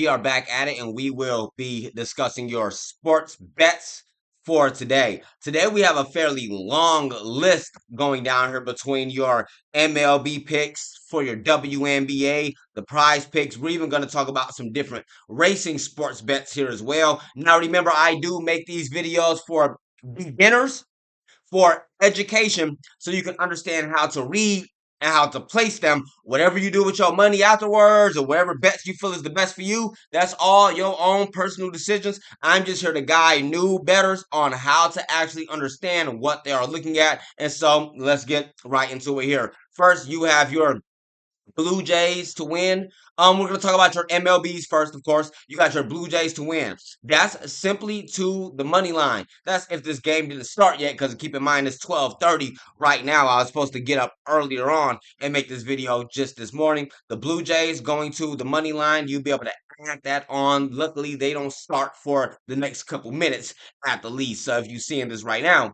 We are back at it, and we will be discussing your sports bets for today. Today, we have a fairly long list going down here between your MLB picks for your WNBA, the prize picks. We're even going to talk about some different racing sports bets here as well. Now, remember, I do make these videos for beginners, for education, so you can understand how to read and how to place them. Whatever you do with your money afterwards, or whatever bets you feel is the best for you, that's all your own personal decisions. I'm just here to guide new bettors on how to actually understand what they are looking at. And so let's get right into it here. First, you have your Blue Jays to win. We're gonna talk about your MLBs first, of course. You got your Blue Jays to win. That's simply to the money line. That's if this game didn't start yet, because keep in mind it's 12:30 right now. I was supposed to get up earlier on and make this video just this morning. The Blue Jays going to the money line. You'll be able to add that on. Luckily, they don't start for the next couple minutes at the least. So if you're seeing this right now,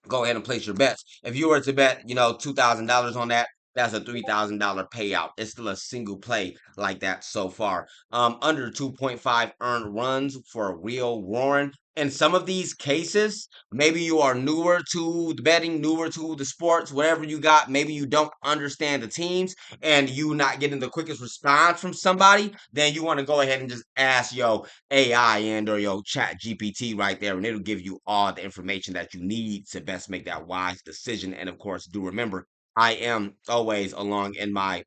go ahead and place your bets. If you were to bet, $2,000 on that, that's a $3,000 payout. It's still a single play like that so far. Under 2.5 earned runs for Will Warren. In some of these cases, maybe you are newer to the betting, newer to the sports, whatever you got. Maybe you don't understand the teams and you not getting the quickest response from somebody. Then you want to go ahead and just ask AI and or your chat GPT right there, and it'll give you all the information that you need to best make that wise decision. And of course, do remember, I am always along in my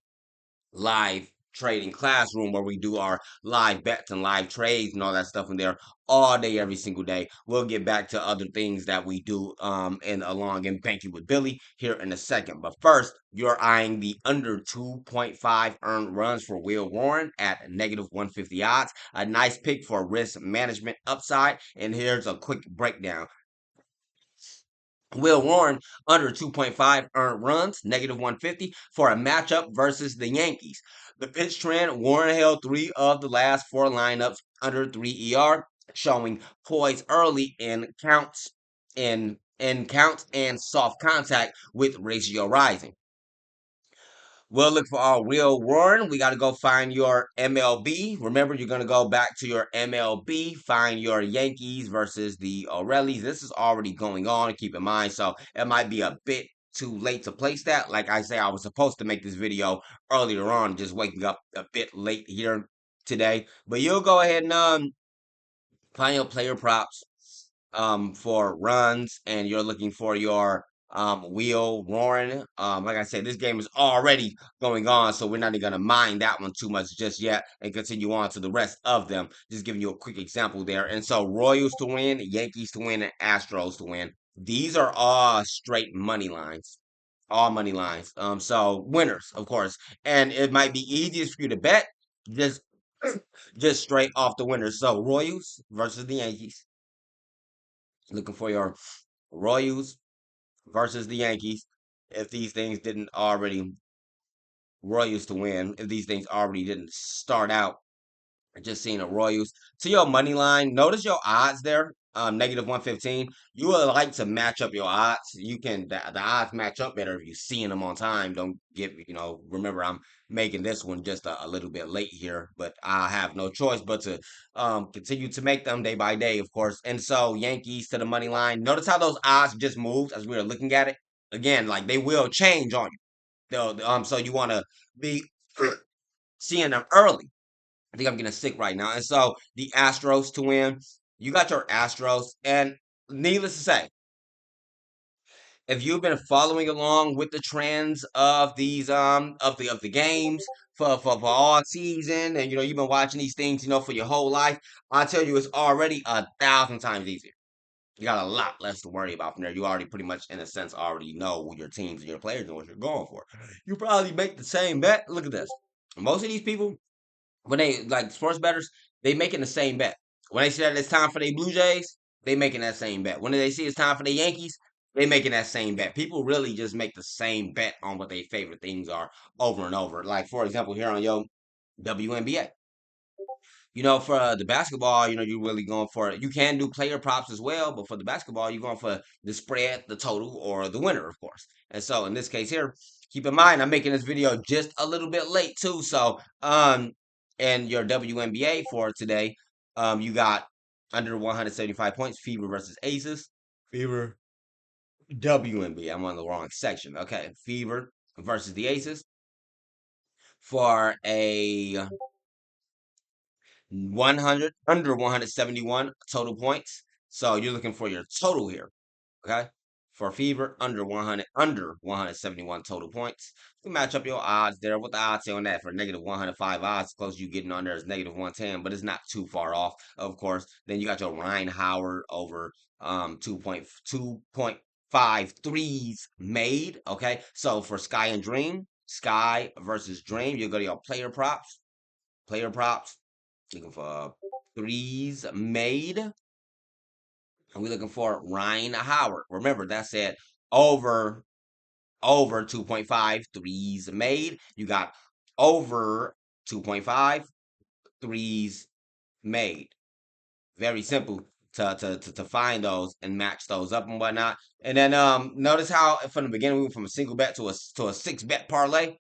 live trading classroom where we do our live bets and live trades and all that stuff in there all day, every single day. We'll get back to other things that we do and along in banking with Billy here in a second. But first, you're eyeing the under 2.5 earned runs for Will Warren at negative 150 odds. A nice pick for risk management upside. And here's a quick breakdown. Will Warren under 2.5 earned runs, negative 150 for a matchup versus the Yankees. The pitch trend, Warren held 3 of the last 4 lineups under 3 ER, showing poise early in counts and soft contact with ratio rising. We'll look for our Will Warren. We got to go find your MLB. Remember, you're going to go back to your MLB, find your Yankees versus the O'Reillys. This is already going on, keep in mind. So it might be a bit too late to place that. Like I say, I was supposed to make this video earlier on, just waking up a bit late here today. But you'll go ahead and find your player props for runs, and you're looking for your Will Warren. Like I said, this game is already going on, so we're not even gonna mind that one too much just yet, and continue on to the rest of them. Just giving you a quick example there. And so Royals to win, Yankees to win, and Astros to win. These are all straight money lines. All money lines. So winners, of course. And it might be easiest for you to bet just just straight off the winners. So Royals versus the Yankees. Looking for your Royals versus the Yankees. If these things didn't already, Royals to win. If these things already didn't start out, just seeing the Royals to your money line. Notice your odds there. Negative 115. You would like to match up your odds. You can the odds match up better if you're seeing them on time. Don't give remember, I'm making this one just a little bit late here, but I have no choice but to continue to make them day by day, of course. And so Yankees to the money line. Notice how those odds just moved as we were looking at it. Again, like they will change on you. So you want to be seeing them early. I think I'm getting sick right now. And so the Astros to win. You got your Astros, and needless to say, if you've been following along with the trends of these of the games for all season, and you've been watching these things for your whole life, I tell you it's already 1,000 times easier. You got a lot less to worry about from there. You already pretty much, in a sense, already know who your teams and your players and what you're going for. You probably make the same bet. Look at this. Most of these people, when they like sports bettors, they making the same bet. When they say that it's time for the Blue Jays, they making that same bet. When they see it's time for the Yankees, they making that same bet. People really just make the same bet on what their favorite things are over and over. Like for example, here on your WNBA. For the basketball, you're really going for it. You can do player props as well, but for the basketball, you're going for the spread, the total, or the winner, of course. And so in this case here, keep in mind, I'm making this video just a little bit late too. So And your WNBA for today, you got under 175 points, Fever versus Aces. Fever WNBA. I'm on the wrong section. Okay, Fever versus the Aces for a 100 under 171 total points. So you're looking for your total here. Okay. For Fever, under 171 total points. You can match up your odds there. What the odds say on that? For negative 105 odds, close you getting on there is negative 110, but it's not too far off, of course. Then you got your Rhyne Howard over 2.5 threes made. Okay. So for Sky and Dream, Sky versus Dream, you go to your player props. Player props. Looking for threes made. And we're looking for Rhyne Howard. Remember, that said over 2.5 threes made. You got over 2.5 threes made. Very simple to find those and match those up and whatnot. And then notice how from the beginning we went from a single bet to a 6 bet parlay.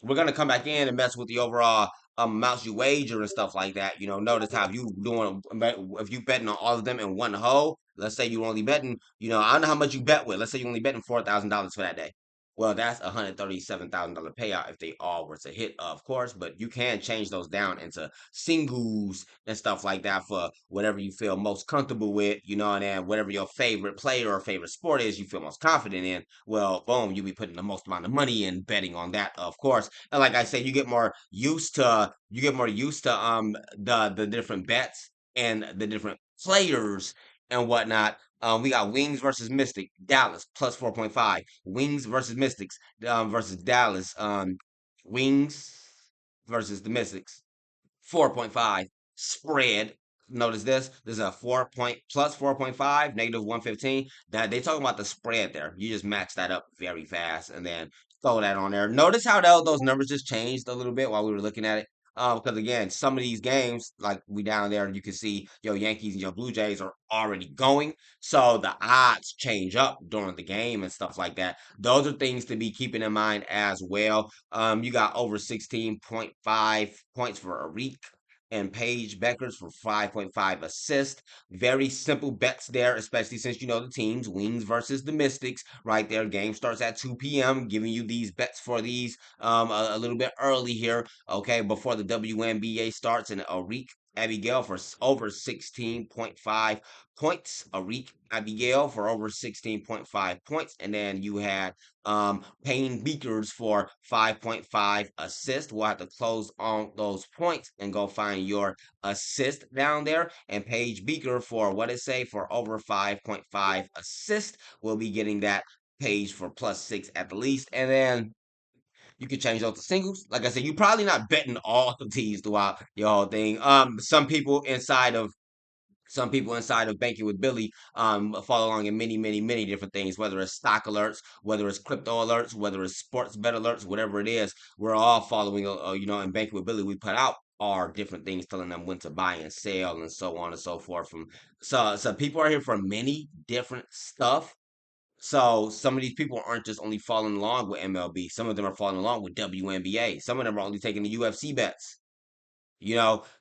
We're gonna come back in and mess with the overall amounts you wager and stuff like that. Notice how if you betting on all of them in one hole. Let's say you only betting, I don't know how much you bet with. Let's say you only betting $4,000 for that day. Well, that's $137,000 payout if they all were to hit, of course. But you can change those down into singles and stuff like that for whatever you feel most comfortable with, and then whatever your favorite player or favorite sport is you feel most confident in. Well, boom, you'll be putting the most amount of money in betting on that, of course. And like I said, you get more used to the different bets and the different players and whatnot. We got Wings versus Mystic, Dallas plus 4.5. Wings versus Mystics versus Dallas. Wings versus the Mystics 4.5 spread. Notice this. There's a 4 point plus 4.5, negative 115. That they talking about the spread there. You just match that up very fast and then throw that on there. Notice how those numbers just changed a little bit while we were looking at it. Because again, some of these games, like we down there, you can see your Yankees and your Blue Jays are already going. So the odds change up during the game and stuff like that. Those are things to be keeping in mind as well. You got over 16.5 points for Arike and Paige Bueckers for 5.5 assists. Very simple bets there, especially since you know the teams, Wings versus the Mystics, right there. Game starts at 2 p.m. Giving you these bets for these a little bit early here, okay, before the WNBA starts. And Arike Abigail for over 16.5 points. Arike Abigail for over 16.5 points. And then you had Payne Beakers for 5.5 assists. We'll have to close on those points and go find your assist down there. And Paige Beaker for what it say for over 5.5 assists. We'll be getting that page for plus 6 at the least. And then you can change those to singles. Like I said, you're probably not betting all of these throughout your whole thing. Some people inside of Banking with Billy follow along in many, many, many different things, whether it's stock alerts, whether it's crypto alerts, whether it's sports bet alerts, whatever it is. We're all following, in Banking with Billy, we put out our different things telling them when to buy and sell and so on and so forth. So people are here for many different stuff. So some of these people aren't just only following along with MLB. Some of them are following along with WNBA. Some of them are only taking the UFC bets.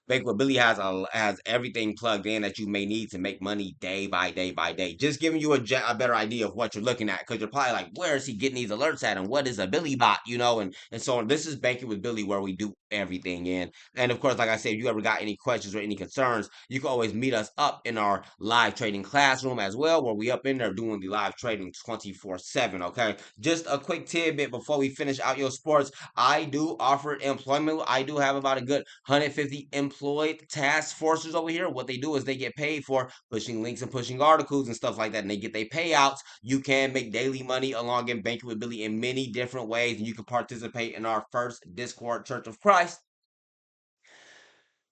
Banquet Billy has everything plugged in that you may need to make money day by day by day. Just giving you a better idea of what you're looking at, because you're probably like, where is he getting these alerts at, and what is a Billy bot, and so on. This is Banking with Billy, where we do everything in. And of course, like I said, if you ever got any questions or any concerns, you can always meet us up in our live trading classroom as well, where we up in there doing the live trading 24/7. Okay, just a quick tidbit before we finish out your sports. I do offer employment. I do have about a good 150 employed task forces over here. What they do is they get paid for pushing links and pushing articles and stuff like that, and they get their payouts. You can make daily money along in Banking with Billy in many different ways, and you can participate in our first Discord Church of Christ.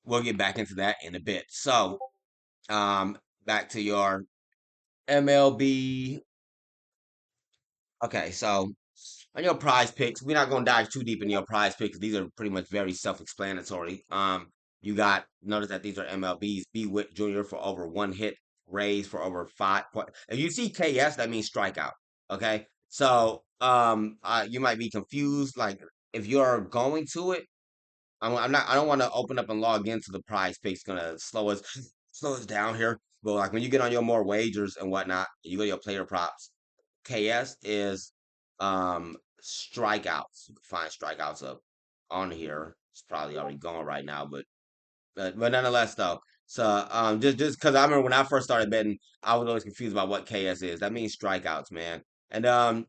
We'll get back into that in a bit. So, back to your MLB. Okay, so on your prize picks, we're not going to dive too deep in your prize picks. These are pretty much very self-explanatory. You got notice that these are MLBs. B. Witt Jr. for over 1 hit, Rays for over 5 point. If you see KS, that means strikeout. Okay, so you might be confused. Like if you're going to it, I don't want to open up and log into the prize picks. Gonna slow us down here. But like when you get on your more wagers and whatnot, you go to your player props. KS is strikeouts. You can find strikeouts up on here. It's probably already gone right now, but nonetheless though. So just because I remember when I first started betting, I was always confused about what KS is. That means strikeouts, man. And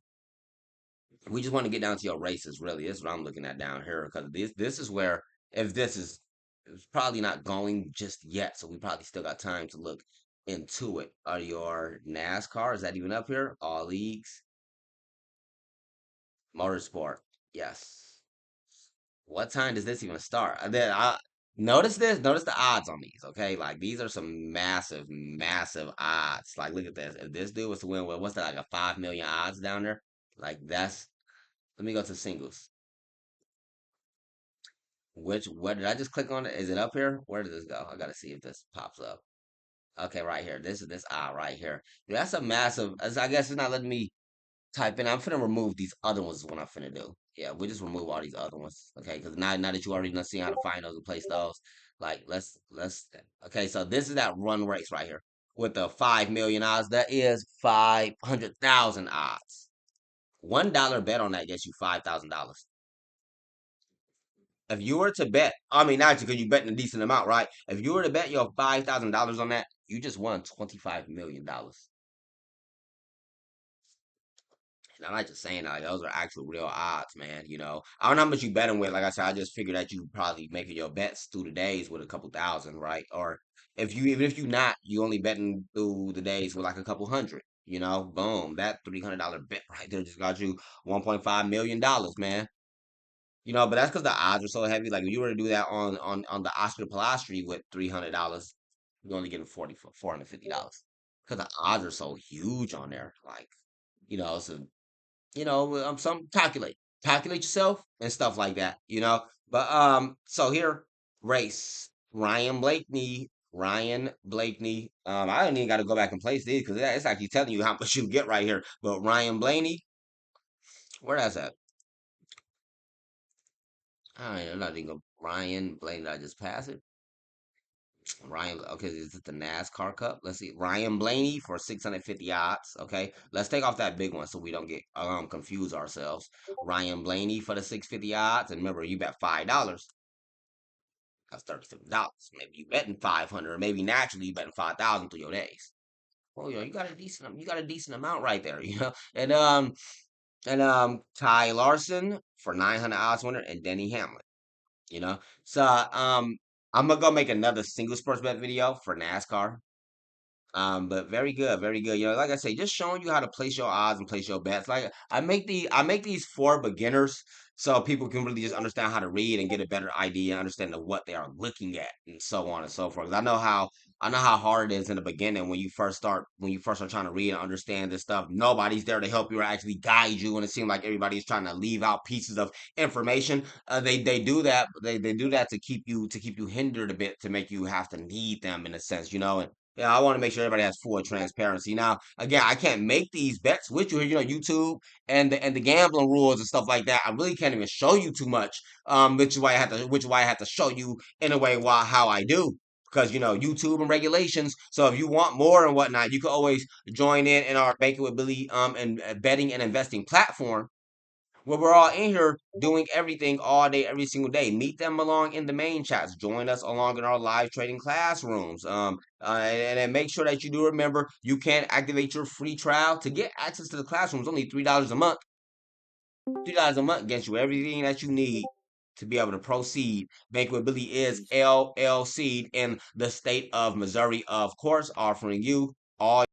we just want to get down to your races, really. That's what I'm looking at down here because this is where if this is it's probably not going just yet, so we probably still got time to look into it. Are your NASCAR? Is that even up here? All leagues, motorsport. Yes. What time does this even start? And then I notice this. Notice the odds on these. Okay, like these are some massive, massive odds. Like look at this. If this dude was to win, what's that? Like a 5 million odds down there. Like that's. Let me go to singles. What did I just click on it? Is it up here? Where did this go? I gotta see if this pops up. Okay, right here. This is this eye right here. Yeah, that's a massive. I guess it's not letting me type in. I'm finna remove these other ones. Is what I'm finna do. Yeah, we just remove all these other ones. Okay, because now that you already know see how to find those and place those. Like let's. Okay, so this is that run race right here with the 5 million odds. That is 500,000 odds. $1 bet on that gets you $5,000. If you were to bet, I mean, not because you betting a decent amount, right? If you were to bet your $5,000 on that, you just won $25 million. And I'm not just saying that, like, those are actual real odds, man. I don't know how much you betting with. Like I said, I just figured that you probably making your bets through the days with a couple thousand, right? Or even if you not, you only betting through the days with like a couple hundred. Boom, that $300 bet right there just got you $1.5 million, man. But that's because the odds are so heavy. Like if you were to do that on the Oscar Piastri with $300, you're only getting 450 dollars because the odds are so huge on there. Like so some calculate yourself and stuff like that. But so here race Ryan Blaney. I don't even got to go back and place these because it's actually telling you how much you get right here. But Ryan Blaney, where that's at? I'm not even Ryan Blaney. Did I just pass it? Ryan, okay, is it the NASCAR Cup? Let's see. Ryan Blaney for 650 odds. Okay, let's take off that big one so we don't get confuse ourselves. Ryan Blaney for the 650 odds, and remember, you bet $5. That's $37. Maybe you betting 500, or maybe naturally you betting 5,000 through your days. Oh, yeah, you got a decent amount right there, and Ty Larson for 900 odds winner, and Denny Hamlin. So I'm gonna go make another single sports bet video for NASCAR. But very good, very good. Like I say, just showing you how to place your odds and place your bets. Like I make these for beginners so people can really just understand how to read and get a better idea, understand what they are looking at, and so on and so forth. 'Cause I know how hard it is in the beginning when you first start trying to read and understand this stuff. Nobody's there to help you or actually guide you, and it seems like everybody's trying to leave out pieces of information. They do that. They do that to keep you hindered a bit to make you have to need them in a sense. And yeah, I want to make sure everybody has full transparency. Now, again, I can't make these bets with you here, YouTube and the gambling rules and stuff like that. I really can't even show you too much. Which is why I have to show you in a way how I do. Because YouTube and regulations. So if you want more and whatnot, you can always join in our Banking with Billy and betting and investing platform where we're all in here doing everything all day, every single day. Meet them along in the main chats. Join us along in our live trading classrooms. And then make sure that you do remember you can activate your free trial to get access to the classrooms. Only $3 a month. $3 a month gets you everything that you need to be able to proceed. Bank with Billy is LLC in the state of Missouri, of course, offering you all